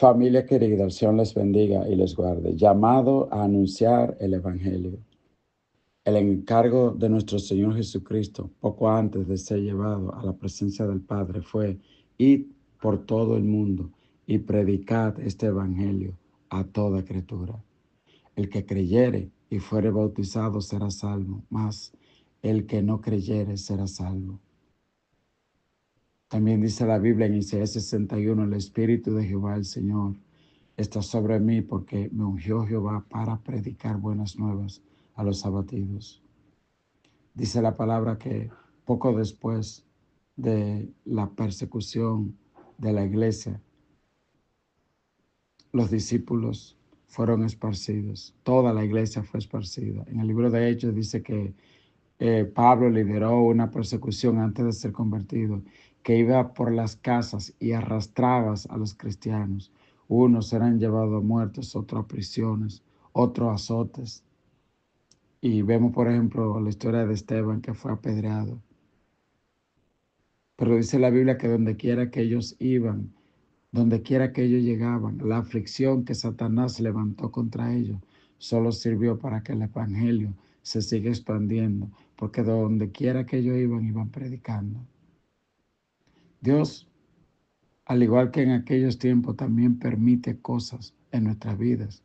Familia querida, el Señor les bendiga y les guarde. Llamado a anunciar el Evangelio. El encargo de nuestro Señor Jesucristo, poco antes de ser llevado a la presencia del Padre, fue: id por todo el mundo y predicad este Evangelio a toda criatura. El que creyere y fuere bautizado será salvo, mas el que no creyere será salvo. También dice la Biblia en Isaías 61, el Espíritu de Jehová el Señor está sobre mí porque me ungió Jehová para predicar buenas nuevas a los abatidos. Dice la palabra que poco después de la persecución de la iglesia, los discípulos fueron esparcidos. Toda la iglesia fue esparcida. En el libro de Hechos dice que Pablo lideró una persecución antes de ser convertido, que iba por las casas y arrastraba a los cristianos. Unos eran llevados a muertos, otros a prisiones, otros a azotes. Y vemos, por ejemplo, la historia de Esteban, que fue apedreado. Pero dice la Biblia que donde quiera que ellos iban, donde quiera que ellos llegaban, la aflicción que Satanás levantó contra ellos solo sirvió para que el evangelio se siga expandiendo, porque donde quiera que ellos iban, iban predicando. Dios, al igual que en aquellos tiempos, también permite cosas en nuestras vidas.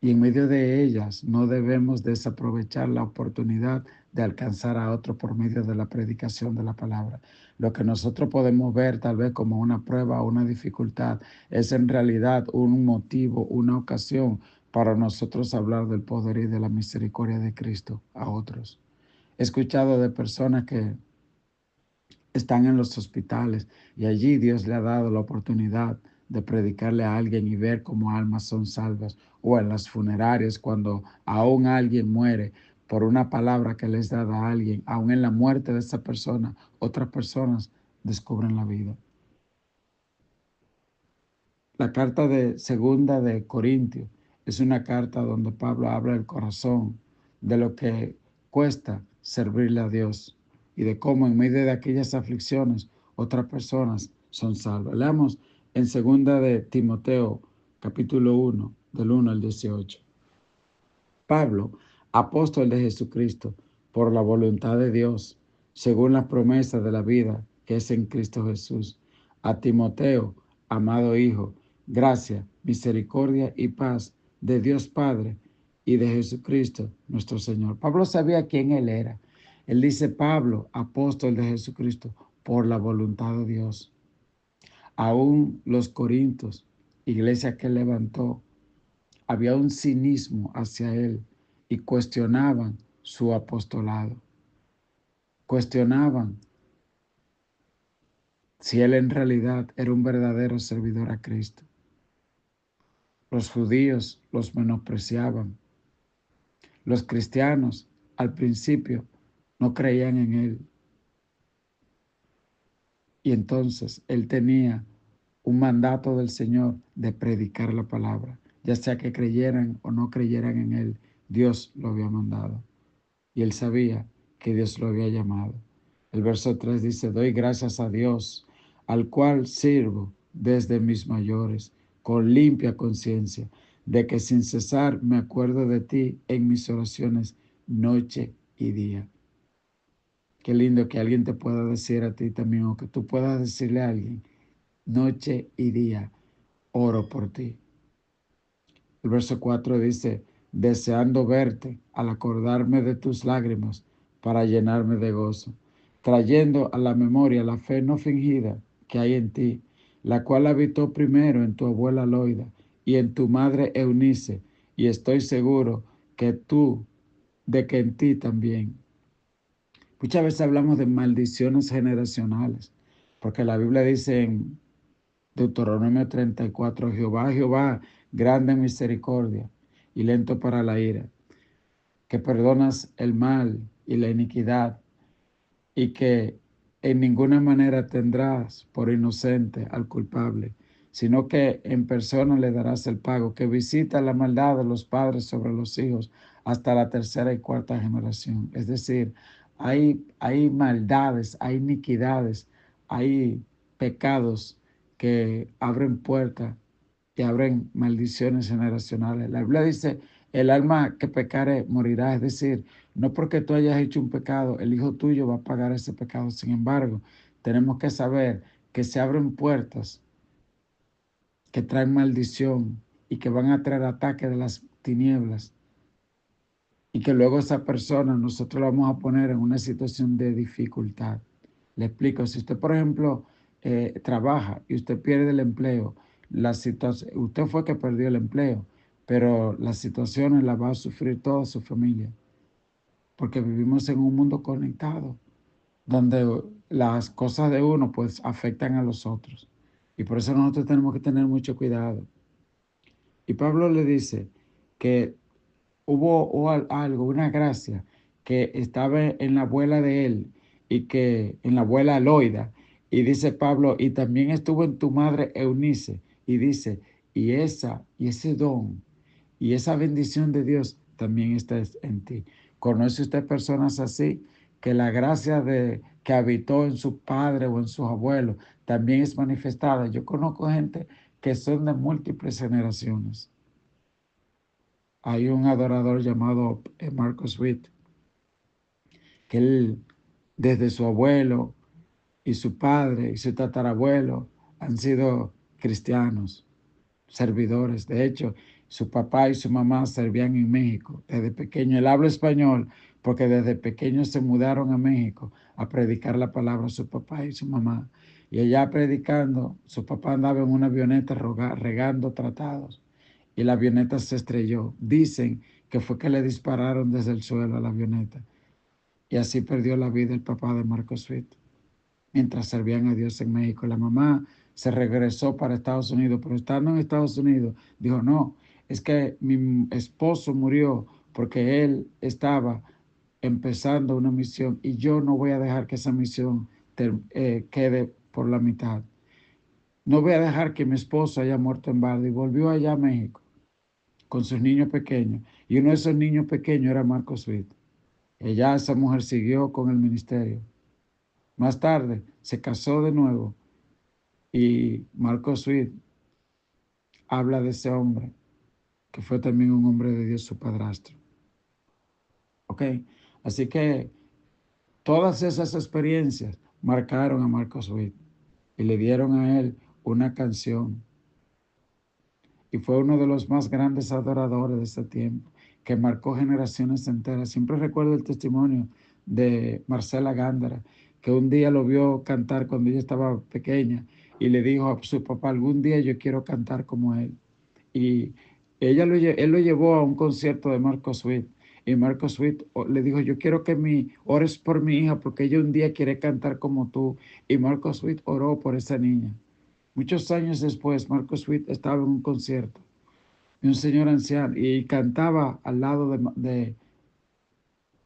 Y en medio de ellas no debemos desaprovechar la oportunidad de alcanzar a otro por medio de la predicación de la palabra. Lo que nosotros podemos ver tal vez como una prueba o una dificultad es en realidad un motivo, una ocasión para nosotros hablar del poder y de la misericordia de Cristo a otros. He escuchado de personas que están en los hospitales y allí Dios le ha dado la oportunidad de predicarle a alguien y ver cómo almas son salvas, o en las funerarias cuando aún alguien muere por una palabra que les da a alguien, aún en la muerte de esa persona, otras personas descubren la vida. La carta de segunda de Corintios es una carta donde Pablo habla del corazón, de lo que cuesta servirle a Dios y de cómo en medio de aquellas aflicciones otras personas son salvas. Leamos en segunda de Timoteo, capítulo 1, del 1 al 18. Pablo, apóstol de Jesucristo, por la voluntad de Dios, según las promesas de la vida que es en Cristo Jesús, a Timoteo, amado hijo, gracia, misericordia y paz de Dios Padre y de Jesucristo nuestro Señor. Pablo sabía quién él era. Él dice: Pablo, apóstol de Jesucristo, por la voluntad de Dios. Aún los corintios, iglesia que levantó, había un cinismo hacia él y cuestionaban su apostolado. Cuestionaban si él en realidad era un verdadero servidor a Cristo. Los judíos los menospreciaban. Los cristianos al principio no creían en él. Y entonces él tenía un mandato del Señor de predicar la palabra. Ya sea que creyeran o no creyeran en él, Dios lo había mandado. Y él sabía que Dios lo había llamado. El verso 3 dice: doy gracias a Dios, al cual sirvo desde mis mayores, con limpia conciencia, de que sin cesar me acuerdo de ti en mis oraciones, noche y día. Qué lindo que alguien te pueda decir a ti también, o que tú puedas decirle a alguien: noche y día oro por ti. El verso 4 dice: deseando verte al acordarme de tus lágrimas para llenarme de gozo, trayendo a la memoria la fe no fingida que hay en ti, la cual habitó primero en tu abuela Loida y en tu madre Eunice, y estoy seguro de que en ti también. Muchas veces hablamos de maldiciones generacionales, porque la Biblia dice en Deuteronomio 34, Jehová, Jehová, grande en misericordia y lento para la ira, que perdonas el mal y la iniquidad, y que en ninguna manera tendrás por inocente al culpable, sino que en persona le darás el pago, que visita la maldad de los padres sobre los hijos hasta la tercera y cuarta generación. Es decir, hay maldades, hay iniquidades, hay pecados que abren puerta y abren maldiciones generacionales. La Biblia dice, el alma que pecare morirá, es decir, no porque tú hayas hecho un pecado, el hijo tuyo va a pagar ese pecado. Sin embargo, tenemos que saber que se abren puertas que traen maldición y que van a traer ataque de las tinieblas, y que luego esa persona nosotros la vamos a poner en una situación de dificultad. Le explico, si usted, por ejemplo, trabaja y usted pierde el empleo, usted fue que perdió el empleo, pero las situaciones las va a sufrir toda su familia, porque vivimos en un mundo conectado, donde las cosas de uno pues afectan a los otros. Y por eso nosotros tenemos que tener mucho cuidado. Y Pablo le dice que hubo algo, una gracia que estaba en la abuela de él y que en la abuela Loida. Y dice Pablo, y también estuvo en tu madre Eunice. Y dice, y ese don y esa bendición de Dios también está en ti. ¿Conoce usted personas así? Que la gracia que habitó en su padre o en sus abuelos también es manifestada. Yo conozco gente que son de múltiples generaciones. Hay un adorador llamado Marcos Witt, que él, desde su abuelo y su padre y su tatarabuelo, han sido cristianos, servidores. De hecho, su papá y su mamá servían en México desde pequeño. Él habla español porque desde pequeño se mudaron a México a predicar la palabra a su papá y su mamá. Y allá predicando, su papá andaba en una avioneta regando tratados y la avioneta se estrelló. Dicen que fue que le dispararon desde el suelo a la avioneta. Y así perdió la vida el papá de Marcos Witt, mientras servían a Dios en México. La mamá se regresó para Estados Unidos, pero estando en Estados Unidos, dijo, no, es que mi esposo murió porque él estaba empezando una misión y yo no voy a dejar que esa misión quede por la mitad. No voy a dejar que mi esposo haya muerto en balde. Y volvió allá a México con sus niños pequeños. Y uno de esos niños pequeños era Marcos Witt. Ella, esa mujer siguió con el ministerio. Más tarde se casó de nuevo y Marcos Witt habla de ese hombre, que fue también un hombre de Dios, su padrastro. ¿Ok? Así que todas esas experiencias marcaron a Marcos Witt y le dieron a él una canción. Y fue uno de los más grandes adoradores de ese tiempo, que marcó generaciones enteras. Siempre recuerdo el testimonio de Marcela Gándara, que un día lo vio cantar cuando ella estaba pequeña y le dijo a su papá, algún día yo quiero cantar como él. Y él lo llevó a un concierto de Marcos Witt. Y Marcos Witt le dijo, yo quiero que ores por mi hija porque ella un día quiere cantar como tú. Y Marcos Witt oró por esa niña. Muchos años después, Marcos Witt estaba en un concierto de un señor anciano y cantaba al lado de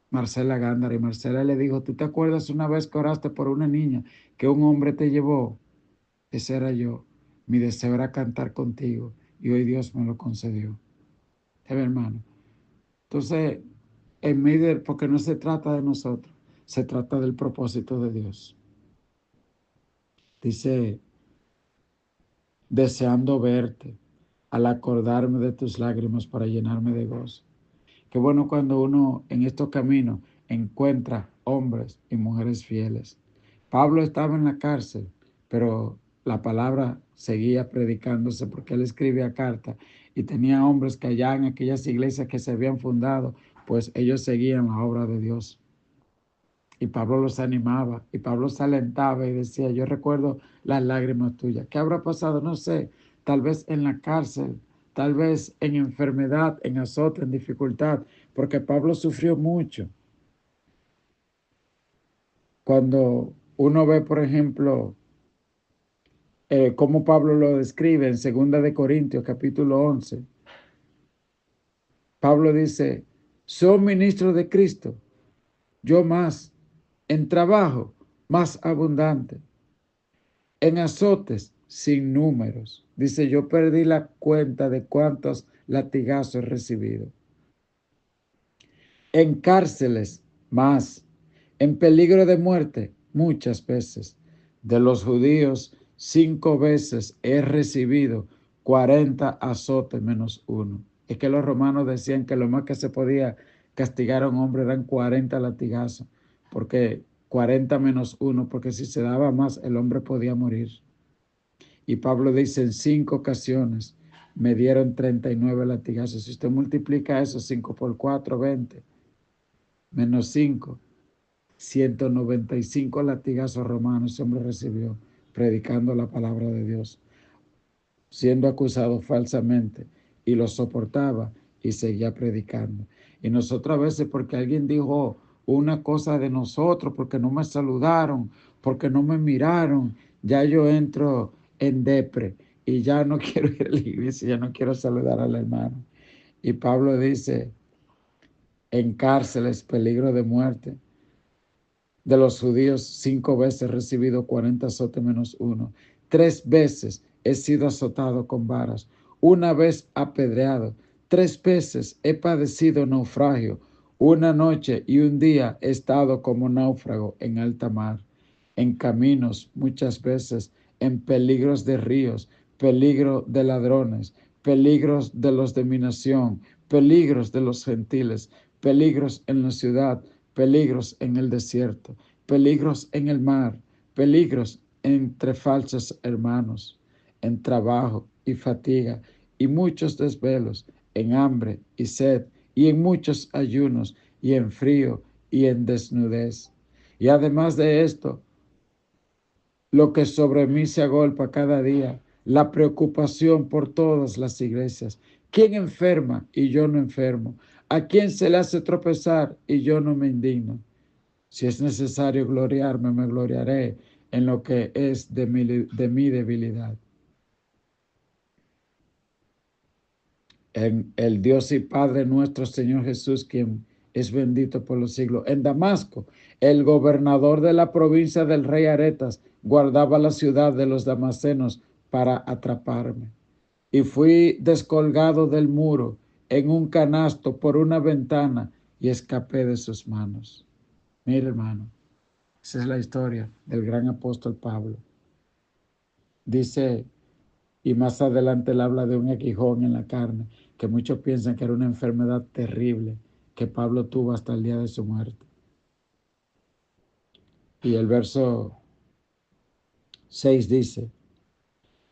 Marcela Gándara. Y Marcela le dijo, ¿tú te acuerdas una vez que oraste por una niña que un hombre te llevó? Ese era yo. Mi deseo era cantar contigo y hoy Dios me lo concedió. Hermano. Entonces, porque no se trata de nosotros, se trata del propósito de Dios. Dice, deseando verte, al acordarme de tus lágrimas para llenarme de gozo. Qué bueno cuando uno en estos caminos encuentra hombres y mujeres fieles. Pablo estaba en la cárcel, pero la palabra seguía predicándose porque él escribía cartas y tenía hombres que allá en aquellas iglesias que se habían fundado, pues ellos seguían la obra de Dios. Y Pablo los animaba y Pablo se alentaba y decía, yo recuerdo las lágrimas tuyas. ¿Qué habrá pasado? No sé, tal vez en la cárcel, tal vez en enfermedad, en azote, en dificultad, porque Pablo sufrió mucho. Cuando uno ve, por ejemplo, cómo Pablo lo describe en 2 Corintios capítulo 11, Pablo dice, soy ministro de Cristo, yo más, en trabajo más abundante, en azotes sin números. Dice, yo perdí la cuenta de cuántos latigazos he recibido. En cárceles más, en peligro de muerte muchas veces. De los judíos 5 veces he recibido 40 azotes menos uno. Es que los romanos decían que lo más que se podía castigar a un hombre eran 40 latigazos, porque 40 menos uno, porque si se daba más, el hombre podía morir. Y Pablo dice, en 5 ocasiones me dieron 39 latigazos. Si usted multiplica eso, 5 por 4, 20, menos 5, 195 latigazos romanos ese hombre recibió predicando la palabra de Dios, siendo acusado falsamente, y lo soportaba y seguía predicando. Y nosotros a veces, porque alguien dijo una cosa de nosotros, porque no me saludaron, porque no me miraron, ya yo entro en depre y ya no quiero ir a la iglesia, ya no quiero saludar al hermano. Y Pablo dice, en cárceles, peligro de muerte. De los judíos, 5 veces he recibido 40 azotes menos uno. 3 veces he sido azotado con varas. 1 vez apedreado. 3 veces he padecido naufragio. 1 noche y 1 día he estado como náufrago en alta mar. En caminos muchas veces, en peligros de ríos, peligro de ladrones, peligros de los de mi nación, peligros de los gentiles, peligros en la ciudad, peligros en el desierto, peligros en el mar, peligros entre falsos hermanos, en trabajo y fatiga, y muchos desvelos, en hambre y sed, y en muchos ayunos, y en frío, y en desnudez. Y además de esto, lo que sobre mí se agolpa cada día, la preocupación por todas las iglesias. ¿Quién enferma y yo no enfermo? ¿A quién se le hace tropezar y yo no me indigno? Si es necesario gloriarme, me gloriaré en lo que es de mi debilidad. En el Dios y Padre nuestro Señor Jesús, quien es bendito por los siglos. En Damasco, el gobernador de la provincia del rey Aretas guardaba la ciudad de los damascenos para atraparme. Y fui descolgado del muro en un canasto por una ventana y escapé de sus manos. Mire, hermano, esa es la historia del gran apóstol Pablo. Dice, y más adelante él habla de un aguijón en la carne, que muchos piensan que era una enfermedad terrible que Pablo tuvo hasta el día de su muerte. Y el verso 6 dice,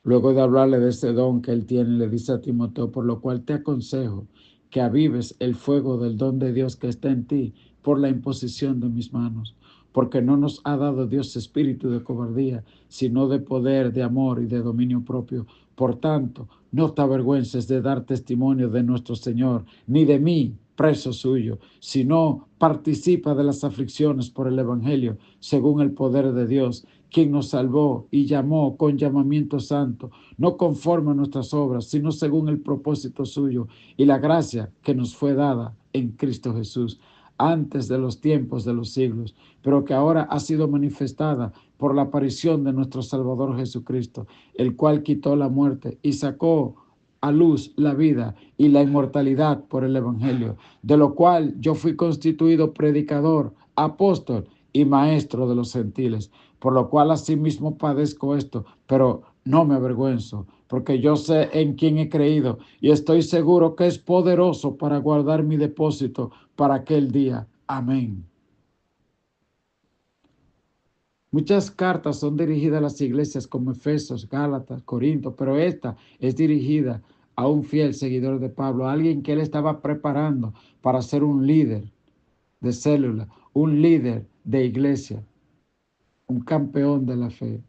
luego de hablarle de ese don que él tiene, le dice a Timoteo, por lo cual te aconsejo que avives el fuego del don de Dios que está en ti por la imposición de mis manos, porque no nos ha dado Dios espíritu de cobardía, sino de poder, de amor y de dominio propio. Por tanto, no te avergüences de dar testimonio de nuestro Señor, ni de mí, preso suyo, sino participa de las aflicciones por el Evangelio, según el poder de Dios, quien nos salvó y llamó con llamamiento santo, no conforme a nuestras obras, sino según el propósito suyo y la gracia que nos fue dada en Cristo Jesús antes de los tiempos de los siglos, pero que ahora ha sido manifestada por la aparición de nuestro Salvador Jesucristo, el cual quitó la muerte y sacó a luz la vida y la inmortalidad por el Evangelio, de lo cual yo fui constituido predicador, apóstol y maestro de los gentiles, por lo cual asimismo padezco esto, pero no me avergüenzo, porque yo sé en quién he creído y estoy seguro que es poderoso para guardar mi depósito para aquel día. Amén. Muchas cartas son dirigidas a las iglesias como Efesios, Gálatas, Corinto, pero esta es dirigida a un fiel seguidor de Pablo, a alguien que él estaba preparando para ser un líder de célula, un líder de iglesia, un campeón de la fe.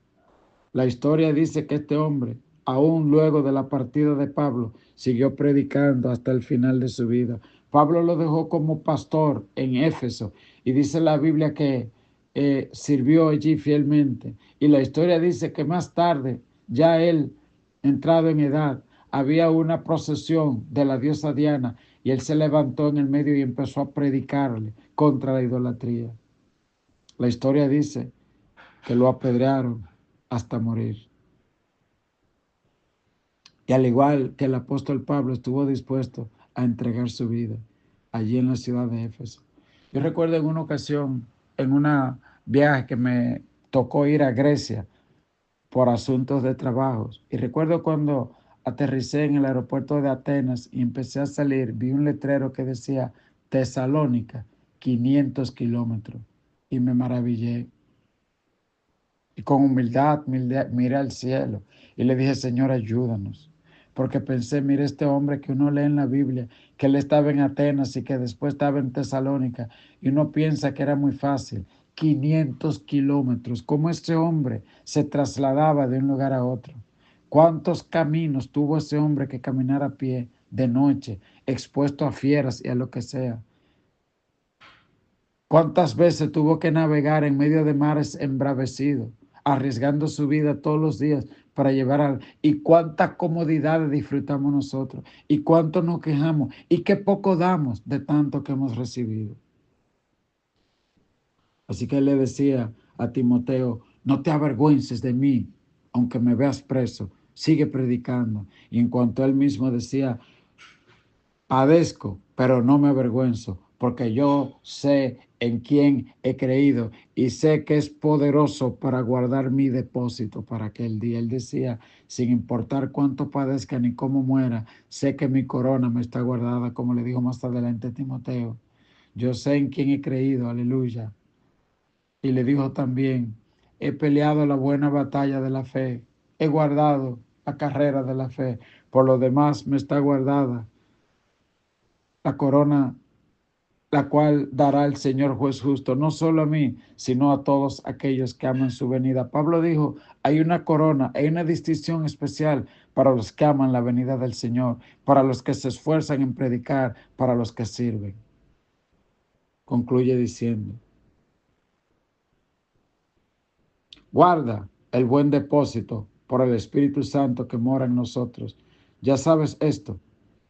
La historia dice que este hombre, aún luego de la partida de Pablo, siguió predicando hasta el final de su vida. Pablo lo dejó como pastor en Éfeso y dice la Biblia que sirvió allí fielmente. Y la historia dice que más tarde, ya él entrado en edad, había una procesión de la diosa Diana y él se levantó en el medio y empezó a predicarle contra la idolatría. La historia dice que lo apedrearon hasta morir. Y al igual que el apóstol Pablo estuvo dispuesto a entregar su vida allí en la ciudad de Éfeso. Yo recuerdo en una ocasión, en una viaje que me tocó ir a Grecia por asuntos de trabajo. Y recuerdo cuando aterricé en el aeropuerto de Atenas y empecé a salir, vi un letrero que decía Tesalónica, 500 kilómetros, y me maravillé. Y con humildad miré al cielo y le dije, Señor, ayúdanos. Porque pensé, mire este hombre que uno lee en la Biblia, que él estaba en Atenas y que después estaba en Tesalónica, y uno piensa que era muy fácil. 500 kilómetros, ¿cómo este hombre se trasladaba de un lugar a otro? ¿Cuántos caminos tuvo ese hombre que caminar a pie de noche, expuesto a fieras y a lo que sea? ¿Cuántas veces tuvo que navegar en medio de mares embravecidos, arriesgando su vida todos los días para llevar a... Y cuánta comodidad disfrutamos nosotros, y cuánto nos quejamos, y qué poco damos de tanto que hemos recibido? Así que él le decía a Timoteo, no te avergüences de mí, aunque me veas preso, sigue predicando. Y en cuanto él mismo decía, padezco, pero no me avergüenzo, porque yo sé en quién he creído y sé que es poderoso para guardar mi depósito para aquel día. Él decía, sin importar cuánto padezca ni cómo muera, sé que mi corona me está guardada, como le dijo más adelante a Timoteo. Yo sé en quién he creído, aleluya. Y le dijo también, he peleado la buena batalla de la fe, he guardado la carrera de la fe, por lo demás me está guardada la corona, la cual dará el Señor juez justo, no solo a mí, sino a todos aquellos que aman su venida. Pablo dijo, hay una corona, hay una distinción especial para los que aman la venida del Señor, para los que se esfuerzan en predicar, para los que sirven. Concluye diciendo, guarda el buen depósito por el Espíritu Santo que mora en nosotros. Ya sabes esto,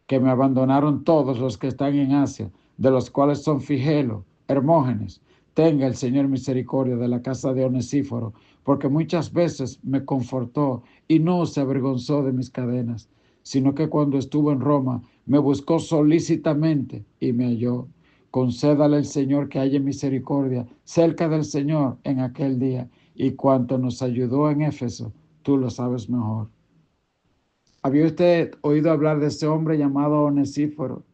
que me abandonaron todos los que están en Asia, de los cuales son Figelo, Hermógenes. Tenga el Señor misericordia de la casa de Onesíforo, porque muchas veces me confortó y no se avergonzó de mis cadenas, sino que cuando estuvo en Roma me buscó solícitamente y me halló. Concédale el Señor que haya misericordia cerca del Señor en aquel día, y cuanto nos ayudó en Éfeso, tú lo sabes mejor. ¿Había usted oído hablar de ese hombre llamado Onesíforo?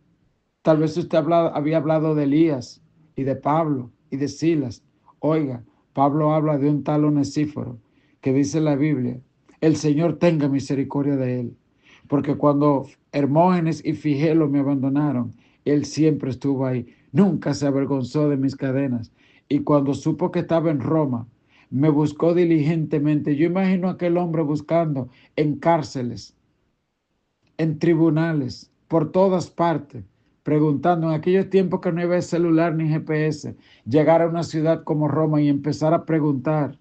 Tal vez usted había hablado de Elías y de Pablo y de Silas. Oiga, Pablo habla de un tal Onesíforo que dice la Biblia, el Señor tenga misericordia de él. Porque cuando Hermógenes y Figelo me abandonaron, él siempre estuvo ahí. Nunca se avergonzó de mis cadenas. Y cuando supo que estaba en Roma, me buscó diligentemente. Yo imagino a aquel hombre buscando en cárceles, en tribunales, por todas partes, preguntando en aquellos tiempos que no había celular ni GPS, llegar a una ciudad como Roma y empezar a preguntar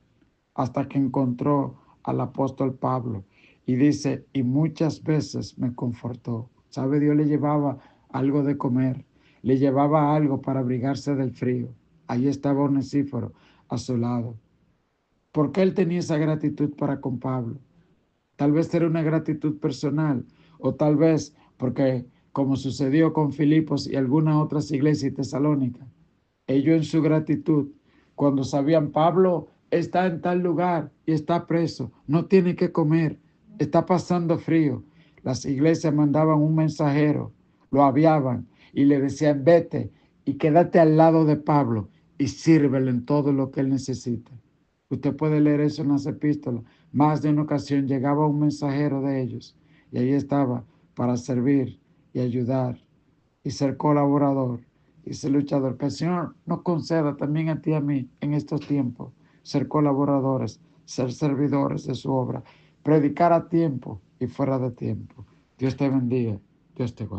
hasta que encontró al apóstol Pablo. Y dice, y muchas veces me confortó. ¿Sabe? Dios le llevaba algo de comer, le llevaba algo para abrigarse del frío. Ahí estaba Onesíforo a su lado. ¿Por qué él tenía esa gratitud para con Pablo? Tal vez era una gratitud personal, o tal vez porque, como sucedió con Filipos y algunas otras iglesias tesalónicas, ellos en su gratitud, cuando sabían Pablo está en tal lugar y está preso, no tiene que comer, está pasando frío, las iglesias mandaban un mensajero, lo aviaban y le decían, vete y quédate al lado de Pablo y sírvele en todo lo que él necesite. Usted puede leer eso en las epístolas. Más de una ocasión llegaba un mensajero de ellos y ahí estaba para servir y ayudar y ser colaborador y ser luchador. Que el Señor nos conceda también a ti y a mí en estos tiempos ser colaboradores, ser servidores de su obra, predicar a tiempo y fuera de tiempo. Dios te bendiga, Dios te guarde.